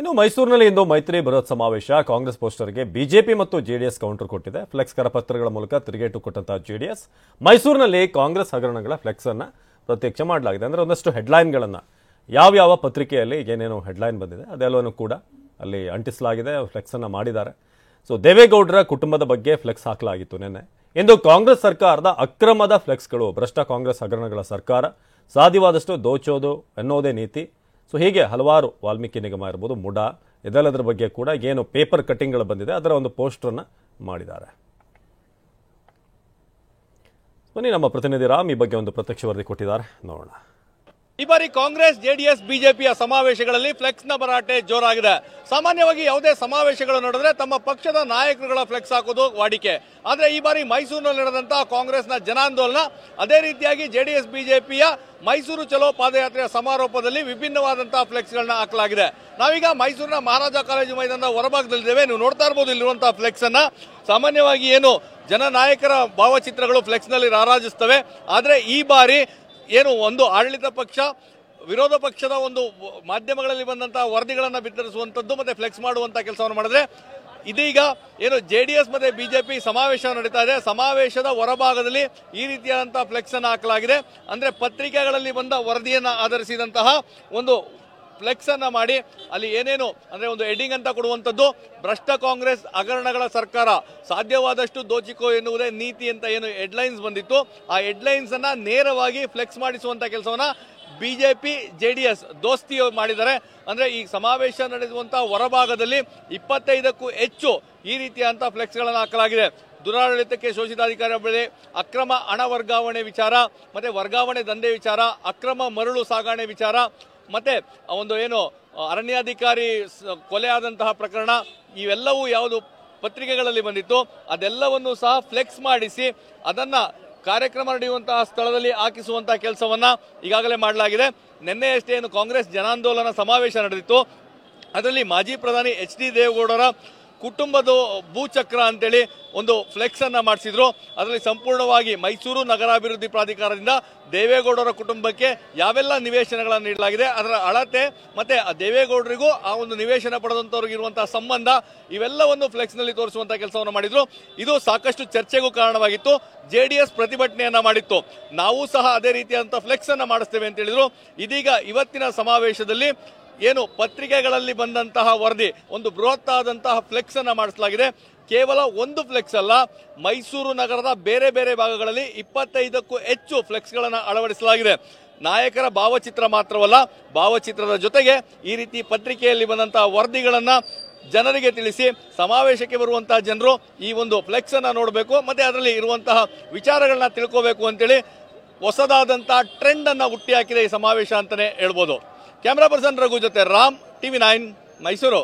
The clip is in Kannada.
ಇನ್ನು ಮೈಸೂರಿನಲ್ಲಿ ಇಂದು ಮೈತ್ರಿ ಬೃಹತ್ ಸಮಾವೇಶ ಕಾಂಗ್ರೆಸ್ ಪೋಸ್ಟರ್ಗೆ ಬಿಜೆಪಿ ಮತ್ತು ಜೆಡಿಎಸ್ ಕೌಂಟರ್ ಕೊಟ್ಟಿದೆ. ಫ್ಲೆಕ್ಸ್ ಕರಪತ್ರಗಳ ಮೂಲಕ ತಿರುಗೇಟು ಕೊಟ್ಟಂತಹ ಜೆಡಿಎಸ್ ಮೈಸೂರಿನಲ್ಲಿ ಕಾಂಗ್ರೆಸ್ ಹಗರಣಗಳ ಫ್ಲೆಕ್ಸ್ ಅನ್ನ ಪ್ರತ್ಯಕ್ಷ ಮಾಡಲಾಗಿದೆ. ಅಂದ್ರೆ ಒಂದಷ್ಟು ಹೆಡ್ಲೈನ್ಗಳನ್ನ ಯಾವ ಪತ್ರಿಕೆಯಲ್ಲಿ ಏನೇನು ಹೆಡ್ಲೈನ್ ಬಂದಿದೆ ಅದೆಲ್ಲವನ್ನು ಕೂಡ ಅಲ್ಲಿ ಅಂಟಿಸಲಾಗಿದೆ, ಫ್ಲೆಕ್ಸ್ ಅನ್ನ ಮಾಡಿದ್ದಾರೆ. ಸೊ ದೇವೇಗೌಡರ ಕುಟುಂಬದ ಬಗ್ಗೆ ಫ್ಲೆಕ್ಸ್ ಹಾಕಲಾಗಿತ್ತು ನಿನ್ನೆ. ಇಂದು ಕಾಂಗ್ರೆಸ್ ಸರ್ಕಾರದ ಅಕ್ರಮದ ಫ್ಲೆಕ್ಸ್ಗಳು, ಭ್ರಷ್ಟ ಕಾಂಗ್ರೆಸ್ ಹಗರಣಗಳ ಸರ್ಕಾರ, ಸಾಧ್ಯವಾದಷ್ಟು ದೋಚೋದು ಎನ್ನುವುದೇ ನೀತಿ. ಸೊ ಹೀಗೆ ಹಲವಾರು ವಾಲ್ಮೀಕಿ ನಿಗಮ ಇರ್ಬೋದು, ಮುಡಾ, ಇದೆಲ್ಲದರ ಬಗ್ಗೆ ಕೂಡ ಏನು ಪೇಪರ್ ಕಟ್ಟಿಂಗ್ಗಳು ಬಂದಿದೆ ಅದರ ಒಂದು ಪೋಸ್ಟರ್ನ ಮಾಡಿದ್ದಾರೆ. ಬನ್ನಿ, ನಮ್ಮ ಪ್ರತಿನಿಧಿ ರಾಮ್ ಈ ಬಗ್ಗೆ ಒಂದು ಪ್ರತ್ಯಕ್ಷ ವರದಿ ಕೊಟ್ಟಿದ್ದಾರೆ, ನೋಡೋಣ. ಈ ಬಾರಿ ಕಾಂಗ್ರೆಸ್ ಜೆಡಿಎಸ್ ಬಿಜೆಪಿಯ ಸಮಾವೇಶಗಳಲ್ಲಿ ಫ್ಲೆಕ್ಸ್ ನ ಭರಾಟೆ ಜೋರಾಗಿದೆ. ಸಾಮಾನ್ಯವಾಗಿ ಯಾವುದೇ ಸಮಾವೇಶಗಳು ನಡೆದ್ರೆ ತಮ್ಮ ಪಕ್ಷದ ನಾಯಕರುಗಳ ಫ್ಲೆಕ್ಸ್ ಹಾಕೋದು ವಾಡಿಕೆ. ಆದ್ರೆ ಈ ಬಾರಿ ಮೈಸೂರಿನಲ್ಲಿ ನಡೆದಂತಹ ಕಾಂಗ್ರೆಸ್ನ ಜನಾಂದೋಲನ, ಅದೇ ರೀತಿಯಾಗಿ ಜೆಡಿಎಸ್ ಬಿಜೆಪಿಯ ಮೈಸೂರು ಚಲೋ ಪಾದಯಾತ್ರೆಯ ಸಮಾರೋಪದಲ್ಲಿ ವಿಭಿನ್ನವಾದಂತಹ ಫ್ಲೆಕ್ಸ್ ಗಳನ್ನ ಹಾಕಲಾಗಿದೆ. ನಾವೀಗ ಮೈಸೂರಿನ ಮಹಾರಾಜ ಕಾಲೇಜು ಮೈದಾನದ ಹೊರಭಾಗದಲ್ಲಿದ್ದೇವೆ. ನೀವು ನೋಡ್ತಾ ಇರಬಹುದು ಇಲ್ಲಿರುವಂತಹ ಫ್ಲೆಕ್ಸ್ ಅನ್ನ. ಸಾಮಾನ್ಯವಾಗಿ ಏನು ಜನನಾಯಕರ ಭಾವಚಿತ್ರಗಳು ಫ್ಲೆಕ್ಸ್ ನಲ್ಲಿ ರಾರಾಜಿಸ್ತವೆ. ಆದ್ರೆ ಈ ಬಾರಿ ಏನು ಒಂದು ಆಡಳಿತ ಪಕ್ಷ ವಿರೋಧ ಪಕ್ಷದ ಒಂದು ಮಾಧ್ಯಮಗಳಲ್ಲಿ ಬಂದಂತಹ ವರದಿಗಳನ್ನು ಬಿತ್ತರಿಸುವಂತದ್ದು ಮತ್ತೆ ಫ್ಲೆಕ್ಸ್ ಮಾಡುವಂತಹ ಕೆಲಸವನ್ನು ಮಾಡಿದ್ರೆ, ಇದೀಗ ಏನು ಜೆಡಿಎಸ್ ಮತ್ತೆ ಬಿಜೆಪಿ ಸಮಾವೇಶ ನಡೀತಾ ಇದೆ. ಸಮಾವೇಶದ ಹೊರಭಾಗದಲ್ಲಿ ಈ ರೀತಿಯಾದಂತಹ ಫ್ಲೆಕ್ಸ್ ಅನ್ನು ಹಾಕಲಾಗಿದೆ. ಅಂದ್ರೆ ಪತ್ರಿಕೆಗಳಲ್ಲಿ ಬಂದ ವರದಿಯನ್ನ ಆಧರಿಸಿದಂತಹ ಒಂದು ಫ್ಲೆಕ್ಸ್ ಅನ್ನ ಮಾಡಿ ಅಲ್ಲಿ ಏನೇನು ಅಂದ್ರೆ ಒಂದು ಹೆಡ್ಡಿಂಗ್ ಅಂತ ಕೊಡುವಂತದ್ದು, ಭ್ರಷ್ಟ ಕಾಂಗ್ರೆಸ್ ಹಗರಣಗಳ ಸರ್ಕಾರ, ಸಾಧ್ಯವಾದಷ್ಟು ದೋಚಿಕೋ ಎನ್ನುವುದೇ ನೀತಿ ಅಂತ ಏನು ಹೆಡ್ಲೈನ್ಸ್ ಬಂದಿತ್ತು, ಆ ಹೆಡ್ಲೈನ್ಸ್ ಅನ್ನ ನೇರವಾಗಿ ಫ್ಲೆಕ್ಸ್ ಮಾಡಿಸುವಂತ ಕೆಲಸವನ್ನ ಬಿಜೆಪಿ ಜೆಡಿಎಸ್ ದೋಸ್ತಿ ಮಾಡಿದ್ದಾರೆ. ಅಂದ್ರೆ ಈ ಸಮಾವೇಶ ನಡೆಸುವಂತಹ ಹೊರಭಾಗದಲ್ಲಿ 25ಕ್ಕೂ ಹೆಚ್ಚು ಈ ರೀತಿಯಾದಂತಹ ಫ್ಲೆಕ್ಸ್ ಗಳನ್ನು ಹಾಕಲಾಗಿದೆ. ದುರಾಡಳಿತಕ್ಕೆ ಶೋಷಿತಾಧಿಕಾರಿ ಬೆಲೆ, ಅಕ್ರಮ ಹಣ ವರ್ಗಾವಣೆ ವಿಚಾರ, ಮತ್ತೆ ವರ್ಗಾವಣೆ ದಂಧೆ ವಿಚಾರ, ಅಕ್ರಮ ಮರಳು ಸಾಗಣೆ ವಿಚಾರ, ಮತ್ತೆ ಒಂದು ಏನು ಅರಣ್ಯಾಧಿಕಾರಿ ಕೊಲೆ ಆದಂತಹ ಪ್ರಕರಣ, ಇವೆಲ್ಲವೂ ಯಾವುದು ಪತ್ರಿಕೆಗಳಲ್ಲಿ ಬಂದಿತ್ತು ಅದೆಲ್ಲವನ್ನು ಸಹ ಫ್ಲೆಕ್ಸ್ ಮಾಡಿಸಿ ಅದನ್ನ ಕಾರ್ಯಕ್ರಮ ನಡೆಯುವಂತಹ ಸ್ಥಳದಲ್ಲಿ ಹಾಕಿಸುವಂತಹ ಕೆಲಸವನ್ನ ಈಗಾಗಲೇ ಮಾಡಲಾಗಿದೆ. ನಿನ್ನೆಯಷ್ಟೇ ಏನು ಕಾಂಗ್ರೆಸ್ ಜನಾಂದೋಲನ ಸಮಾವೇಶ ನಡೆದಿತ್ತು, ಅದರಲ್ಲಿ ಮಾಜಿ ಪ್ರಧಾನಿ HD ದೇವೇಗೌಡರ ಕುಟುಂಬದ ಭೂಚಕ್ರ ಅಂತೇಳಿ ಒಂದು ಫ್ಲೆಕ್ಸ್ ಅನ್ನ ಮಾಡಿಸಿದ್ರು. ಅದರಲ್ಲಿ ಸಂಪೂರ್ಣವಾಗಿ ಮೈಸೂರು ನಗರಾಭಿವೃದ್ಧಿ ಪ್ರಾಧಿಕಾರದಿಂದ ದೇವೇಗೌಡರ ಕುಟುಂಬಕ್ಕೆ ಯಾವೆಲ್ಲ ನಿವೇಶನಗಳನ್ನು ನೀಡಲಾಗಿದೆ, ಅದರ ಅಳತೆ ಮತ್ತೆ ದೇವೇಗೌಡರಿಗೂ ಆ ಒಂದು ನಿವೇಶನ ಪಡೆದಂತವ್ರಿಗೆ ಇರುವಂತಹ ಸಂಬಂಧ, ಇವೆಲ್ಲವನ್ನು ಫ್ಲೆಕ್ಸ್ ನಲ್ಲಿ ತೋರಿಸುವಂತಹ ಕೆಲಸವನ್ನು ಮಾಡಿದ್ರು. ಇದು ಸಾಕಷ್ಟು ಚರ್ಚೆಗೂ ಕಾರಣವಾಗಿತ್ತು. ಜೆಡಿಎಸ್ ಪ್ರತಿಭಟನೆಯನ್ನ ಮಾಡಿತ್ತು. ನಾವು ಸಹ ಅದೇ ರೀತಿಯಾದಂತಹ ಫ್ಲೆಕ್ಸ್ ಅನ್ನ ಮಾಡಿಸ್ತೇವೆ ಅಂತ ಹೇಳಿದ್ರು. ಇದೀಗ ಇವತ್ತಿನ ಸಮಾವೇಶದಲ್ಲಿ ಏನು ಪತ್ರಿಕೆಗಳಲ್ಲಿ ಬಂದಂತಹ ವರದಿ, ಒಂದು ಬೃಹತ್ ಆದಂತಹ ಫ್ಲೆಕ್ಸ್ ಅನ್ನ ಮಾಡಿಸಲಾಗಿದೆ. ಕೇವಲ ಒಂದು ಫ್ಲೆಕ್ಸ್ ಅಲ್ಲ, ಮೈಸೂರು ನಗರದ ಬೇರೆ ಬೇರೆ ಭಾಗಗಳಲ್ಲಿ 25ಕ್ಕೂ ಹೆಚ್ಚು ಫ್ಲೆಕ್ಸ್ ಗಳನ್ನ ಅಳವಡಿಸಲಾಗಿದೆ. ನಾಯಕರ ಭಾವಚಿತ್ರ ಮಾತ್ರವಲ್ಲ, ಭಾವಚಿತ್ರದ ಜೊತೆಗೆ ಈ ರೀತಿ ಪತ್ರಿಕೆಯಲ್ಲಿ ಬಂದಂತಹ ವರದಿಗಳನ್ನ ಜನರಿಗೆ ತಿಳಿಸಿ ಸಮಾವೇಶಕ್ಕೆ ಬರುವಂತಹ ಜನರು ಈ ಒಂದು ಫ್ಲೆಕ್ಸ್ ಅನ್ನ ನೋಡಬೇಕು, ಮತ್ತೆ ಅದರಲ್ಲಿ ಇರುವಂತಹ ವಿಚಾರಗಳನ್ನ ತಿಳ್ಕೋಬೇಕು ಅಂತೇಳಿ ಹೊಸದಾದಂತಹ ಟ್ರೆಂಡ್ ಅನ್ನ ಹುಟ್ಟಿ ಹಾಕಿದೆ ಈ ಸಮಾವೇಶ ಅಂತಾನೆ ಹೇಳ್ಬೋದು. ಕ್ಯಾಮರಾ ಪರ್ಸನ್ ರಘು ಜೊತೆ ರಾಮ್, TV9 ಮೈಸೂರು.